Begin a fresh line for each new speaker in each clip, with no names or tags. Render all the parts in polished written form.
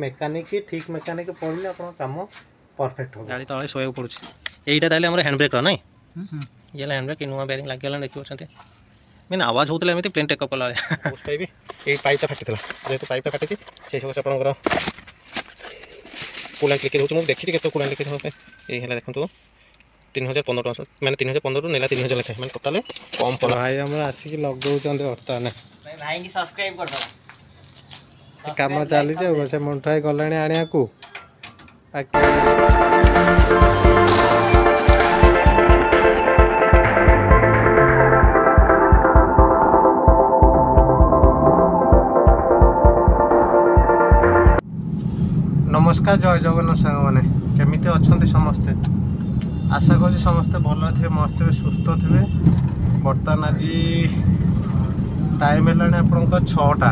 Mechanic ठीक mechanic पड़े आप कम परफेक्ट हो
गाड़ी तले शोक पड़े यहीटा ताले हैंड ब्रेक ना ये हैंड ब्रेक नुआ बेरिंग लगे देखिए मैंने आवाज होता है प्लेन टेकअप कला पाइप ये पाइपटा फाटी जेहतु पाइपटा फाटी से सब आपंकर कूलांट लिकेज हो देखी के कूलांट लिकेज होगा ये देखो 3015 टका मैंने 3015 नेला 3000 लिखा मैंने टोटाल कम पड़ा
भाई हमरा आसिक लगौचंदे बर्तमान
भाई भाई की सब्सक्राइब कर दो
काम चली से मुंठाई गलाणी आनिया को नमस्कार जय जगन्नाथ सांग मैंने केमी अच्छा समस्ते आशा करी समस्ते भल थे मस्त थे सुस्थ थे बर्तमान आज टाइम है आपंकर 6टा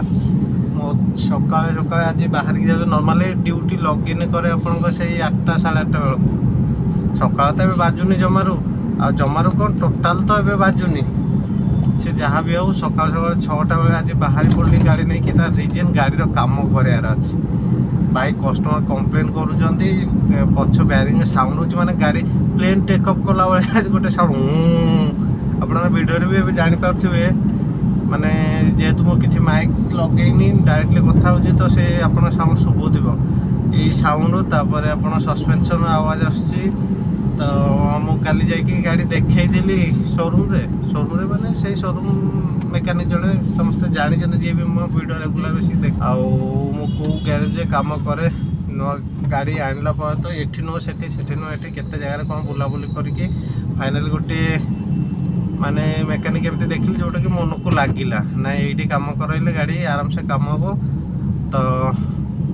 सका सका आज बाहर की जाऊँ नॉर्मली ड्यूटी लॉगिन करे आपंकर से 8टा 8:30 बेलू सका तो ये बाजुनी जमारू जमारू कौन टोटाल तो ये बाजुनी से जहाँ भी हो सका सका 6टा बेले आज बाहर पड़ी गाड़ी नहीं कि रिजन गाड़ी काम करार अच्छे भाई कस्टमर कंप्लेन करुँच पछ बेरिंग साउंड हो माने गाड़ी प्लेन टेकअप कला आज गोटे साउंड आप वीडियो भी जापारे माने जेहेतु मो किसी माइक लगेनी डायरेक्टली कथा हो तो से आप साउंड शुभुव ये साउंड तापर आप सस्पेंशन आवाज आसूँ तो मुझे काली जाकि गाड़ी देखी शोरूम रे मैंने से शोरूम मेकानिक जड़े समस्त जानते जी भी मो वीडियो रेगुलर बेस देख आउ ग्यारेज कम करे नुआ गाड़ी आणला तो ये नुह से नुह ये केते जगह कौन बुलाबुली करके फाइनाली गोटे माने मेकानिक एमती देखिली जोटा कि मन को लगिला ना ये कम करइले गाड़ी आराम से कम हम तो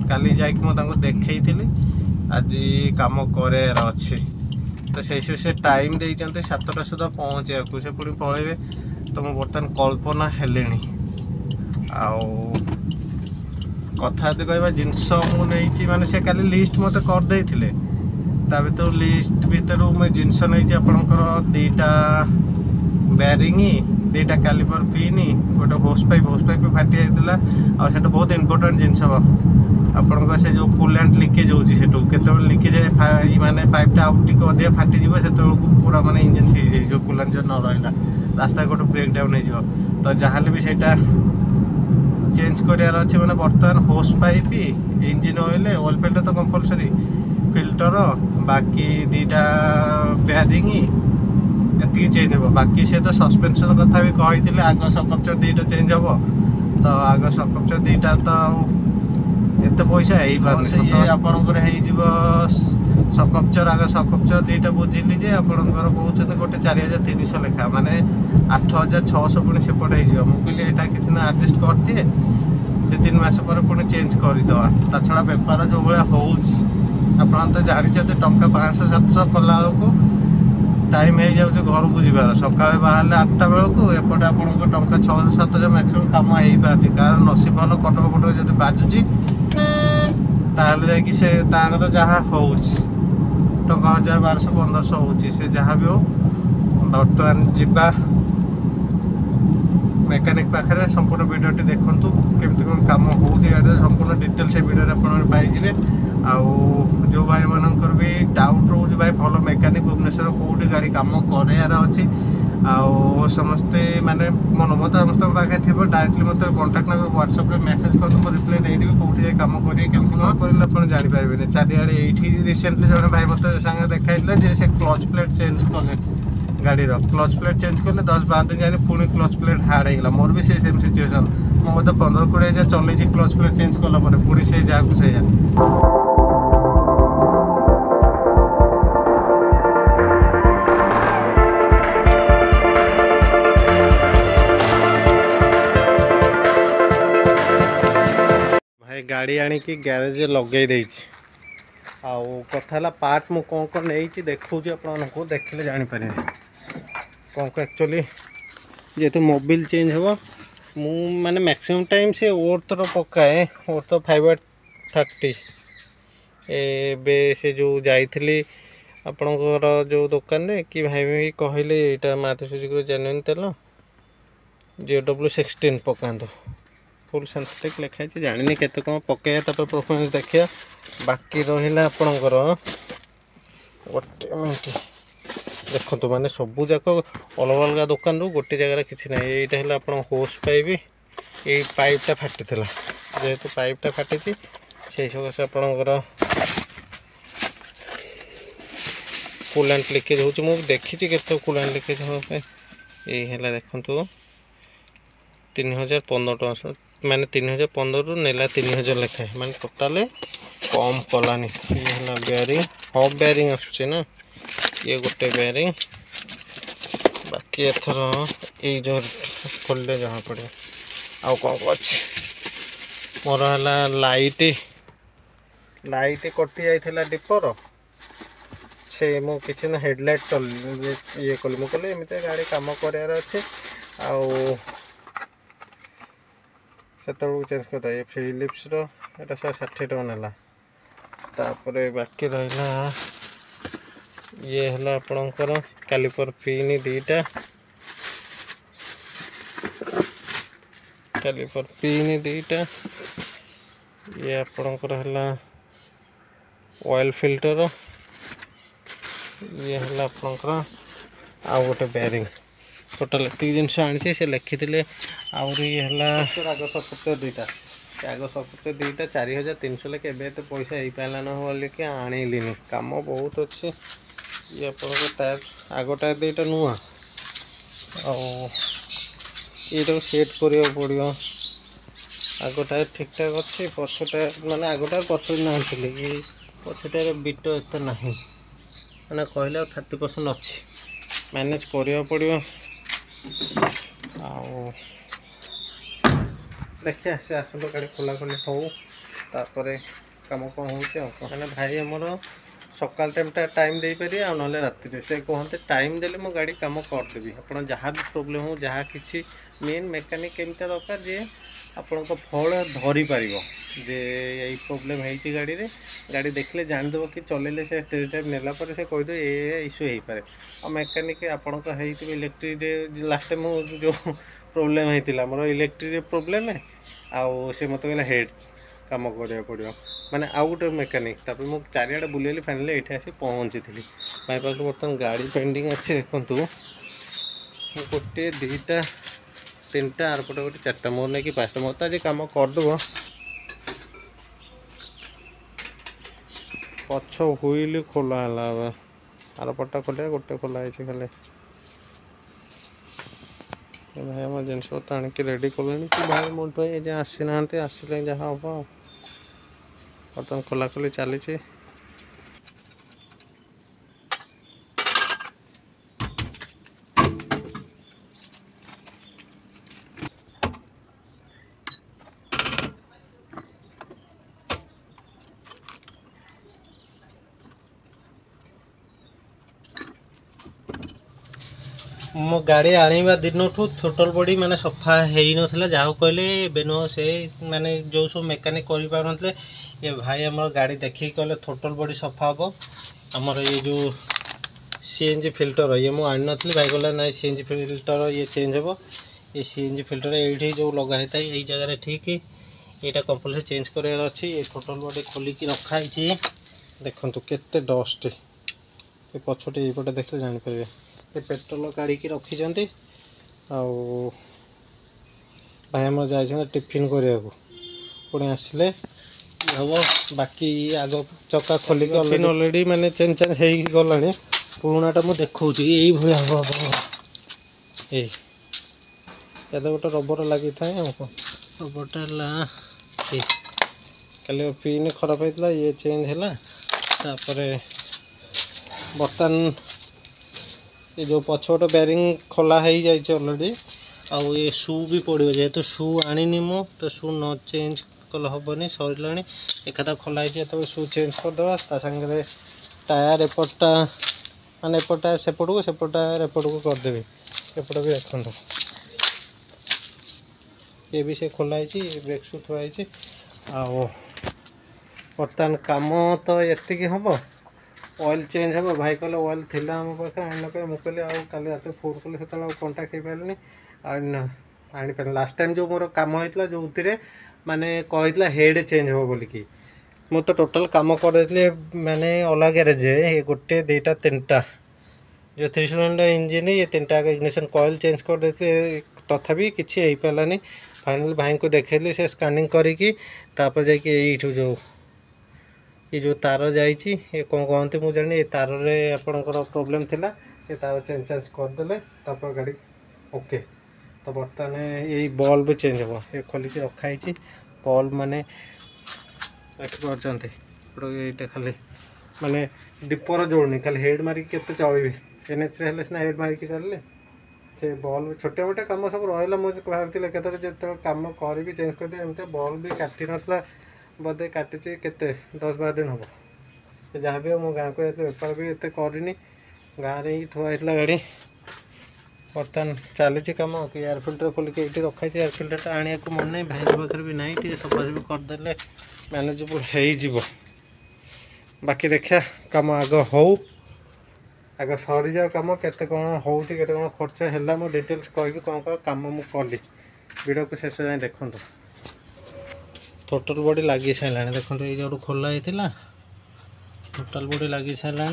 काली जाकि मुझे देखी आज कम करार अच्छी तो से टाइम देते 7टा सुधा पहुँचा से पुणी पलैबे तो मुझे बर्तमान कल्पना हेले कथा कहवा जिनस मुझे माने से काली लिस्ट मत करदे भर लिस्ट भितर मैं जिनस नहीं आपंकर 2टा बेरिंग 2टा कैलिपर पिन गोटे होस पाइप भी फाटी जाता और बहुत इंपोर्टेंट जिनस आपंक से जो कूलांट लिकेज होती लिकेज माने पाइपटा आउट अधिक फाटीज से पूरा माने इंजन सीज हो कूलांट जो न रहा रास्ता गोटे ब्रेक डाउन हो तो जहाँ भी सेटा चेंज करार अच्छे मैंने बर्तमान होस pipe engine oil oil filter तो कंपलसरी फिल्टर बाकी 2टा बेरिंग एति चेंज हो बाकी से तो सस्पेंशन कथा भी कही आग सकपचर 2टा चेंज हम तो आग सकपचर 2टा तो एत पैसा हो पारे ये आपंकर सकपचर आग सकपचर 2टा बुझिली जे आपंकर कहते गोटे 4300 लेखा माने 8600 पुणी सेपटे हो मुझे यहाँ किसी ना एडजस्ट कर दिए 2-3 मास पर पुणी चेंज करदे ता छड़ा बेपार जो भाया हो आप तो जानते टंका 500-700 कला बेलू टाइम हो जाए घर को जीवार सका बाहर 8टा बेलू एपटे आप टंका 600-700 मैक्सिमम कम हो पारे कारण नसीब भल कटक फटक जब बाजुची ताहले जाकि से जहाँ हो टंका 1000-1200-1500 हो जहाँ भी हो बर्तमान जीवा मेकानिक पाखे संपूर्ण वीडियोटी देखूँ केमती कौन कम हो गाड़ी संपूर्ण डिटेल से वीडियो पाइबे आउ जो भाई मानकर भी डाउट रोज भाई भल मेकानिक भुवनेश्वर कौटी गाड़ी कम करार अच्छी आउ समस्ते माने मन मत समस्त पाखे थी डायरेक्टली मत कॉन्टाक्ट ना व्हाट्सएप मेसेज कर मुझे रिप्लाई देदेवी कौटी जाए कम करेंगे केमती कौन करेंगे आप जानीपारे चारिआड़े ये रिसेंटली जो भाई मत सागे देखा से क्लच प्लेट चेंज कले गाड़ी क्लच प्लेट चेंज कले 10-12 दिन जाए पुणी क्लच प्लेट हार्ड होगा मोर भी सेम सिचुएसन मुझे 15-20 हजार चलती क्लच प्लेट चेंज कला पुणी से जहाँ को से भाई गाड़ी आणिकी ग्यारेज लगे आउ कथा पार्ट मु कौन कौन नहीं देखा आपको देखने जानीपारे कौन को एक्चुअली जेहेतु मोबिल चेंज हो मु माने मैक्सिमम टाइम से ओर्थर पकाए ओर्थ 530 ए से जो जाइली आपणकर जो दुकान रे कि भाई भी कहले यहाँ मारुति सुजुकी जेन्युइन तेल JW16 पकातु फुल सिंथेटिक लिखाई जानी केते कौन पकड़े परफॉर्मेंस देखिए बाकी रहा आपणकर गोटे मिनट देखो माने सबू जाक अलग अलग दुकान रू गोटे जगह किसी ना यहाँ है आप होस पाइप ये पाइपटा फाटी जेहेतु पाइपटा फाटी से सकाशे आपणकर कूलांट लिकेज हो देखी के कूलांट लिकेज हाँ ये देखु 3015 टଙ୍କା माने 3015 रु नेला 3000 लेखाए माने टोटाल कम कलानी ये है बेयरिंग हब बेयरिंग आसुचे ना ये गोटे बेयरिंग बाकी एथर ये जो खोलले जहाँ पड़े आउ कौन अच्छे मोर है लाइट लाइट कटि जाइथिला डिपर से मु किसी ना हेडलाइट चल ये कली मुझे कहली एमती गाड़ी कम करार अच्छे आउ से चेंज करता ये फिलिप्स रा 160 टଙ୍କା नेला तापर बाकी रहा ये है आपणकर कैलिपर पिन दीटा कैलिपर पिन दीटा ये आपणकर है ऑयल फिल्टर ये है आपणकर आउ गोटे बेयरिंग टोटाल एत जिनस आनी से लिखी आहरी है आग सपोर्ट दुईटा आग सपोर्ट दुईटा 4300 लेके एत पैसा हो पारा न बोल कि आनिलिनी कम बहुत अच्छे ये आप टायर आग टायर दुईटा नुआ आटा सेट करा पड़ो आग टायर ठीक ठाक अच्छे पछ टायर माने आग टायर पछ ना ये पछ टायर बिट एत ना मैंने कहले 30% अच्छी मैनेज करा पड़ो देखिए से आसत गाड़ी खोला खोली हो तापर कम कौन हो भाई आमर सकाल टाइम दे पारे आ ना राति से कहते टाइम देले मो गाड़ी कम करदेवी आप जहाँ भी प्रोब्लेम हो जहाँ किसी मेन मेकानिक एमती दरकार जे आपण फल धरी पार जे यही प्रोब्लेम है गाड़ी रे गाड़ी देखले जानदेव कि चलेले से टेस्ट ड्राइव नेला पर से कहीदे ये इश्यू हो पारे आ मेकानिक आपण इलेक्ट्रिक लास्ट टाइम जो प्रोब्लेम होता मोर इलेक्ट्रिक प्रोब्लेम आउ से मत कहला हेड कम करा पड़ो माने आउ गोटे मेकानिक तापर मु चारियाडे बुलेली फाइनली ये आसी पहुँची भाई पाख बर्तमान गाड़ी पेंडिंग अच्छे देखु गोटे दुईटा 3टा आरपटे गोटे 4टा मोर नहीं कि 5टा मोर तो आज कम करदेव पछ हुईल खोला है आरपटा खोलिया गोटे खोला है खाली भाई आम जिनस आणिक रेडी कले कि भाई मोट भाई ये आसी ना आसिले जहाँ हम बर्तमान खोला खोली चली मो गाड़ी आनिबा दिन थोटल बॉडी माने सफा हो ना जहाँ कहले बेन से माने जो सब मेकानिक कर पारे ये भाई आम गाड़ी देखिए कहले थोटल बॉडी सफा हम आमर ये जो सीएनजी फिल्टर ये मुझे आनी नी भाई कहला ना सीएनजी फिल्टर ये चेंज हम ये सीएनजी फिल्टर ये जो लगा होता है यही जगह ठीक यहाँ कंपलसरी चेंज करार अच्छी ये थोटल बॉडी खोलिक रखाई देखु केते डस्ट ये पछटे ये देखते जानीपर ये पेट्रोल काढ़ी रखी आउ भाई आम जा टिफिन करने पुणी आसिले हम बाकी आग चक्का खोलिक अलरेडी माने चेंज चेंज हो गला पुराणाटा मुझे देखा यही भाया हम ये गोटे रबर लगी था हमको रबरटा कल पिन खराब होता ये चेंज है बर्तमान ये जो पछोट बेरिंग खोला हो जाए अलरेडी आउ ये शू भी पड़ो जेहेतु शू आनी मु तो शू न चेंज कल हेनी सरला एकादा खोलाई तो शू चेंज करदे सागे टायर एपटा माने एपटा सेपट को सेपटा को करदेवी एपट भी देखो ये भी से खोलाई ब्रेक शू थुआई आउ बर्तमान कम तो ये हम ऑयल चेंज हम भाई कहले ऑयल थिला हम पाखे आना मुझे कहली आउ काली रात फोन कले से कंटाक्ट हो पारे आनी लास्ट टाइम जो मोर काम होता जो माने कहला हेड चेंज हो बोलिकी मु तो टोटल काम कर माने अलग गैरेज ये गोटे दुईटा तीनटा जो 3 सिलिंडर इंजिन ये तीनटा इग्निशन कॉइल चेंज कर देते तथापि किसी हो पारानी फाइनाल भाई को देखली से स्कानिंग करी जाइए जो ये जो तार जाइए ये कौन कहते मुझे जानी तार रे आपणकर प्रोब्लेम थिला ये तार चेंज करदे गाड़ी ओके तो बर्तमान यही बल्ब चेंज हो ये खोलिक रखाई बल्ब माने देखिए खाली माने दीपर जोड़नी खाली हेड मारिक के चलि एनएच रे सीना हेड मारिक चलिए से बल्ब छोटे मोटे कम सब रहा मुझे भावती जो कम करी चेंज कर दिए एमती बल्ब भी काटी नाला बोधे काटी के 10-12 दिन हम जहाँ भी मो गाँव को बेपार भी एत करनी गाँव में ही थुआई गाड़ी बर्तमान चली कम कि एयर फिल्टर खोलिक ये रखाई एयर फिल्टर आने को मन नहीं भाई पाखे भी ना टे सफासफी करदे मैनेजेबल हो बाकी देखा कम आग हो आग सरी जाओ कम केते कौन हो कौन खर्च है मो डिटेल्स कह कौन कौन कम मुझे कली वीडियो को शेष जाए देखो टोटल बॉडी लगी सारा देखो ये जो खोला होता टोटल बॉडी लगी सारा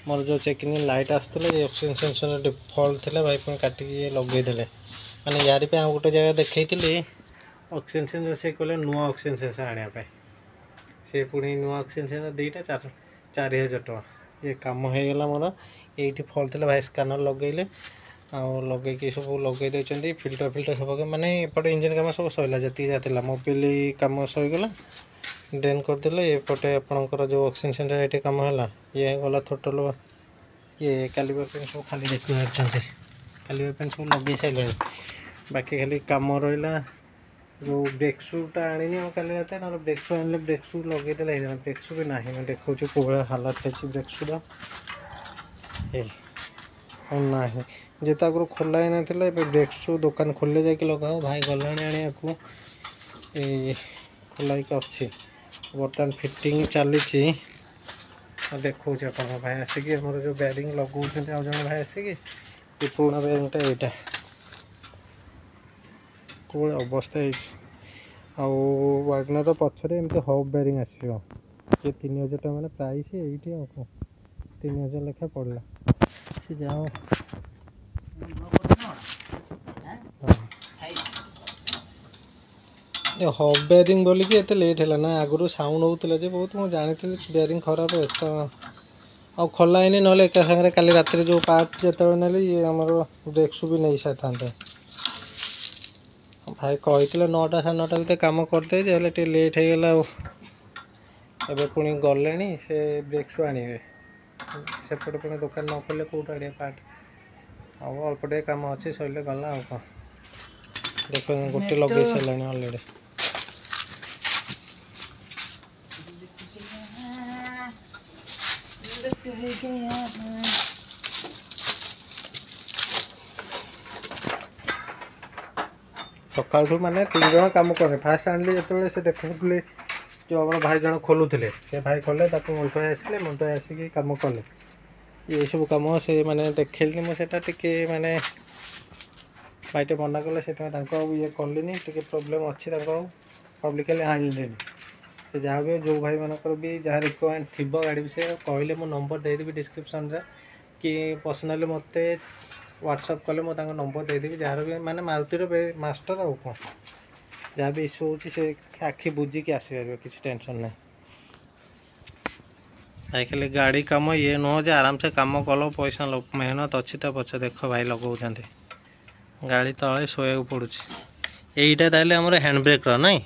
मोर जो चेकिंग लाइट आसुला ये ऑक्सीजन सेंसर डिफॉल्ट थी भाई पुणी काटिकी लगेदे मैंने यार पे गोटे जगह देखी ऑक्सीजन सेंसर से कहले नुआ ऑक्सीजन सेंसर आने से पुणी नुआ ऑक्सीजन सेंसर 2टा 4,000 टଙ୍କା ये कम हो गला मोर ये फॉल्ट थी भाई स्कानर लगेले लगे सब लगे देते फिल्टर सब माने एपटे इंजिन कम सब सरला जी जाता मोबिल कम सहीगला ड्रेन करदे एपटे आपंकर जो ऑक्सीजन सेंटर ये कम है ये गला टोटल ये कैलिपर पेन सब खाली देखिए कैलिपर पेन सब लगे सारे बाकी खाली कम रहा जो ब्रेक शूटा आनी काली रात ना ब्रेक शू आने ब्रेक शू लगेदे ब्रेक शू भी ना मैं देखा कौन हालत है ब्रेक शूर ना जिते आगुरी खोला ही ना ब्रेक शू दुकान खोले जाकि लगाओ भाई गला आने को खोलाइक अच्छी बर्तमान फिटिंग चली देखा आप भाई आसिक मोर जो बेरिंग लगाऊँ आज जन भाई आसिक पुराना बेरिंगटा यहाँ कौन अवस्था वागनर पछरे एमती हब बेरिंग आसो ये 3,000 टଙ୍କା मैंने प्राइस ये 3,000 लेखा पड़ला से जाओ हब बेरिंग बोलिकी एत लेट है ना आगुरी साउंड होता बहुत मुझे जानी बेरिंग खराब है तो आ खोला ही ना एका सागर काली रात जो पार्ट जो ना ये आमर ब्रेक शू भी नहीं सारी भाई कही 9टा 9:30 भितर कम करदे टे लेट हो गला एबे पुणी गले से ब्रेक शू आने सेपटे पुणी दुकान न खोले कौट आने पार्ट अब अल्प टे कम अच्छे सर गला कौन देख गोटे लगे सारे अलरेडी सकाल माने 3 जन कम कर फास्ट आनली जो से देखुले जो आप भाई जन खोलुले से भाई खोले मुंठा आसिले मुंठा आसिक कम कले ये सब कम से मैंने देखली मुझे टे माने भाईटे मना कले से ये कलिनी टे प्रोब्लेम अच्छी पब्लिकली आनले से जहाँ भी जो भाई मानकर भी जहाँ रिक्वायरमेंट थी गाड़ी विषय कहले मो नंबर देदेवी डिस्क्रिप्शन रे कि पर्सनाली मत व्हाट्सअप कले मुझे नंबर देदेवी जार भी माने मारुतिर मास्टर आउ कौन जहाँ भी इश्यू हो आखि बुझिकी आसपार किसी टेंशन ना खाली गाड़ी कम ये नुह जे आराम से कम कल पैसा मेहनत अच्छी तो पचे देख भाई लगाऊँ गाड़ी तले शोया पड़ू यहीटा ताले आम हैंड ब्रेक नहीं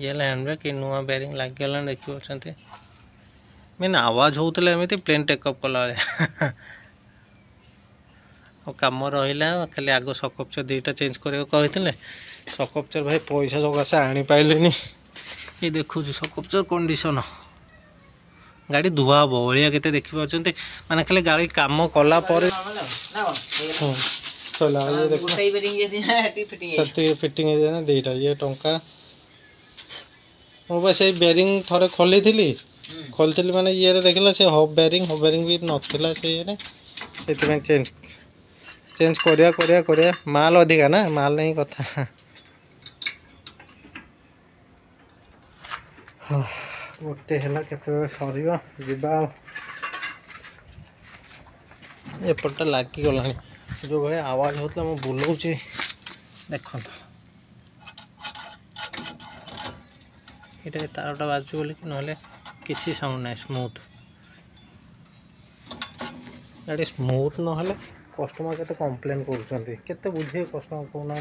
ये हैंड ब्रेक नुआ बेरिंग लगे देखिए मैंने आवाज होता एमती प्लेन टेकअप कला और कम रहा खाली आग सकपचर 2टा चेंज करते सकपचर भाई पैसा सकाशे आनी पाइले ये देखु सकपचर कंडीशन गाड़ी धुआ हम भाया के देखिए माने खाली गाड़ी कम कला फिटिंग है 2टा ये टंका मुझे से बेरिंग थोड़े खोली माने ये देखला से हब बेरिंग भी नाला से चेंज चेंज करिया माल अधिका ना माल नहीं कथा गोटे है केत सर जा एपटा लगिगला जो भाई आवाज होता मैं बुलाऊँ देख ये तारटा बाजू बोले कि ना किसी साउंड ना स्मूथ गाड़ी स्मूथ ना कस्टमर के कम्प्लेन कर बुझे कस्टमर कहना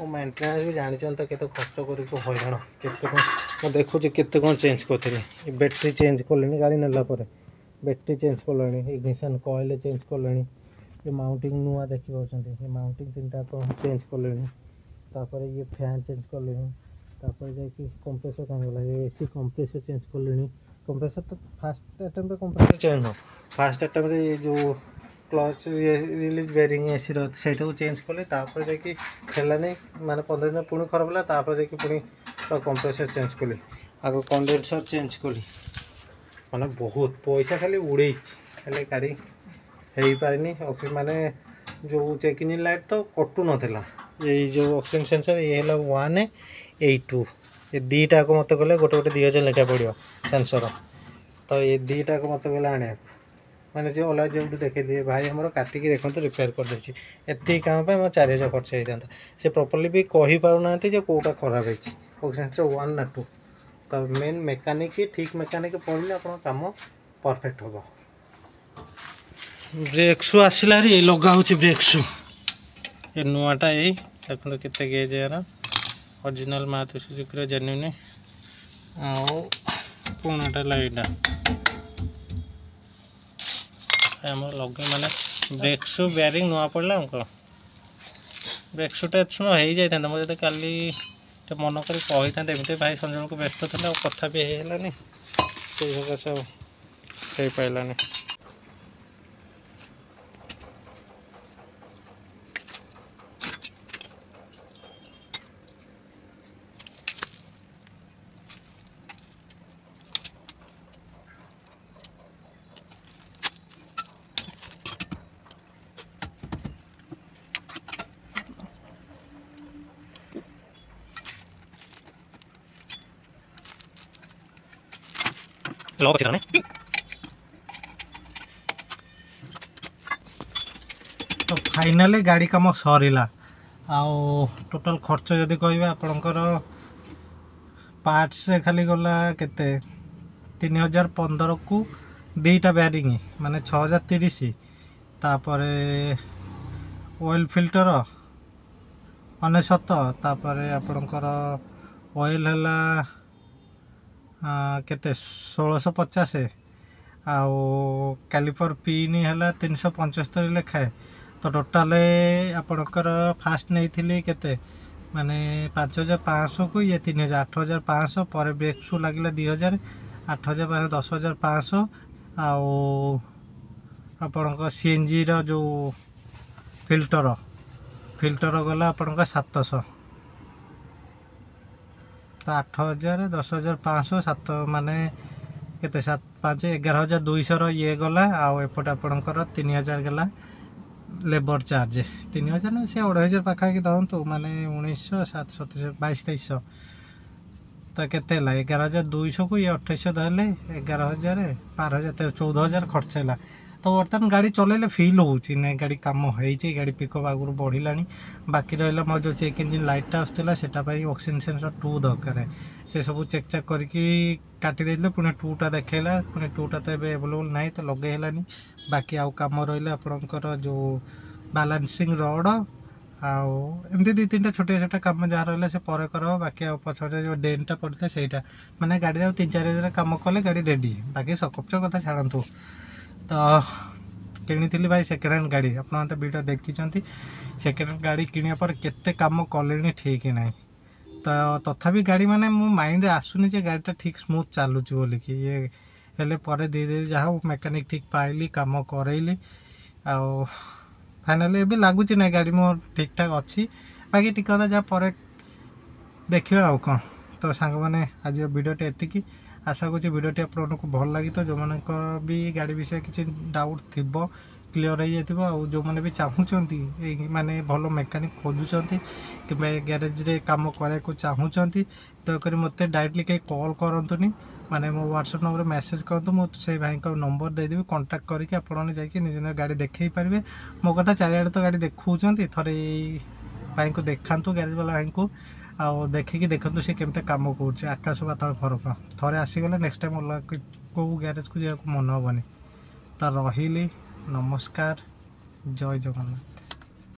और मेन्टेनान्स भी जानते तो केते खर्च कर हईराण के देखुची केते कौन चेंज करी बैटेरी चेंज कले गाड़ी नेला बैटेरी चेंज कले इग्निशन कॉइल चेंज कले ये माउंटिंग नुआ देखी ये माउंटिंग 3टा चेंज कले ये फैन चेंज कले जाकि कंप्रेसर कौन गला ये एसी कंप्रेसर चेंज कले कंप्रेसर तो फास्ट अटेम्प्ट कंप्रेसर चेंज हो फास्ट अटेम्प्ट ये जो क्लच रिलीज बेरिंग एसी रहीटा को चेंज कले जाकि नहीं माने 15 दिन पुणी खराब है जाकि पुणी कंप्रेसर चेंज कली आग कंडेनसर चेंज कली माने बहुत पैसा खाली उड़े खाली गाड़ी हो पारनी माने जो चेक इन लाइट तो कटू नाला ये जो ऑक्सीजन सेंसर ये 1 ये 2 ये दीटा को मत गले गोटे गोटे 2000 लेखा पड़ो सेंसर तो ये दीटा को मत गले आने मैंने जो अलग जो देखे दिए भाई हमारे काटिकी देखो तो रिपेयर कर देती एति काम पे मोर 4000 खर्च होता से प्रॉपर्ली भी कही पारना कौटा खराब है ऑक्सीजन सेंसर 1 ना 2 तो मेन मेकानिक ठीक मेकानिक पड़े आप काम परफेक्ट हम ब्रेक शू आसला रे लगा ब्रेक शू ये नुआटा यही देखो केते गेज यार ओरिजिनल मारुति सुजुकी जेन्युइन आउ पुणाटा लाइटा आम लगे माने ब्रेक शू बेरिंग नुआ पड़ा हमको ब्रेक शूटा एत हो जाता मुझे काली मन कर कही था एमती भाई संजय को व्यस्त था कथा भी होलानी से सकाशे हो पारानी
लॉक अच्छी तरह
तो फाइनाली गाड़ी कम सरला आउ टोटल खर्च जदि कह आपणकर पार्ट्स खाली गला केते 3015 को 2टा बेरिंग माने 6030 तापर ऑयल फिल्टर 99 तापर आपणकर ऑयल है केते 1650 आउ कैलिपर पिन है 375 लेखाए तो टोटाल आपणकर फास्ट नहीं केते माने 5500 को ये 3000 8500 पर ब्रेक शू लगे 2000 8500 10500 आउ आपणक सीएनजी रो जो फिल्टर गला आपणक 700 तो 8000 10500 7 माने केते 7 5 11200 ये गला आउ एपट आपणकर 3000 गला लेबर चार्ज 3000 ना से 2500 पाखापाखि दौतु माने 1900 7 22 2300 तो केते 11200 को ये 2800 धरले 11000 12000 14000 खर्च है तो बर्तमान गाड़ी चलैले फिल होची ना गाड़ी काम होई गाड़ी पिकअप आगुर बढ़ला बाकी रहा मोर जो चेक इंजिन लाइटा आसला से ऑक्सीजन सेंसर 2 दरकार से सब चेक चेक करके काटी देले पुणे 2टा देखला पुणे 2टा तो अवेलेबल ना तो लगे हलानी बाकी आउ काम रहा आपणकर जो बैलेंसिंग रड आउ एमती 2-3टा छोटे छोटे काम जहाँ रहा से पर कर बाकी आ पछे जो डेनटा पड़ता से माने गाड़ी 3-4 हजार काम कले गाड़ी रेडी बाकी सकपच कथा छाड़ू तो किनी भाई सेकेंड हैंड गाड़ी आपने तो वीडियो देखी सेकेंड हैंड गाड़ी किनिया पर केते काम कले ठीक ना तो तथापि गाड़ी माने मो माइंड आसुनी जे गाड़ीटा ठीक स्मूथ चलुची बोलिकी ये हेले पर धीरे जहाँ मेकानिक ठीक पाइली काम करैली आउ फाइनाली ए लगुच ना गाड़ी मोर ठीक ठाक अच्छी बाकी टिक जहाँ पर देखा आउ कौन तो सांग मैंने आज वीडियोटे एतिकी आशा करूँ वीडियोटी आपको भल लगी तो जो भी गाड़ी विषय किसी डाउट थी क्लीयर हो जाइए आउ जो मैंने भी चाहूँगी माने भल मेकानिक खोजुंट कि ग्यारेज रे काम कराया चाहूँगी दयाकोरी मत डायरेक्टली कहीं कॉल करतुनि माने मो व्हाट्सएप नंबर मेसेज करतु मुझे भाई का नंबर देदेवी कांटेक्ट करके आपने जाकि निज निज गाड़ी देखे पारे मो कथा चारिआडे तो गाड़ी देखुंत थे भाई को देखातु ग्यारेज वाला भाई को आउ देखिकी देखु सी केमती कम कर आकाश पाताल फरक थे आसीगले नेक्स्ट टाइम अलग कौ ग्यारेज को जावाक मन हेनी तो रही नमस्कार जय जगन्नाथ।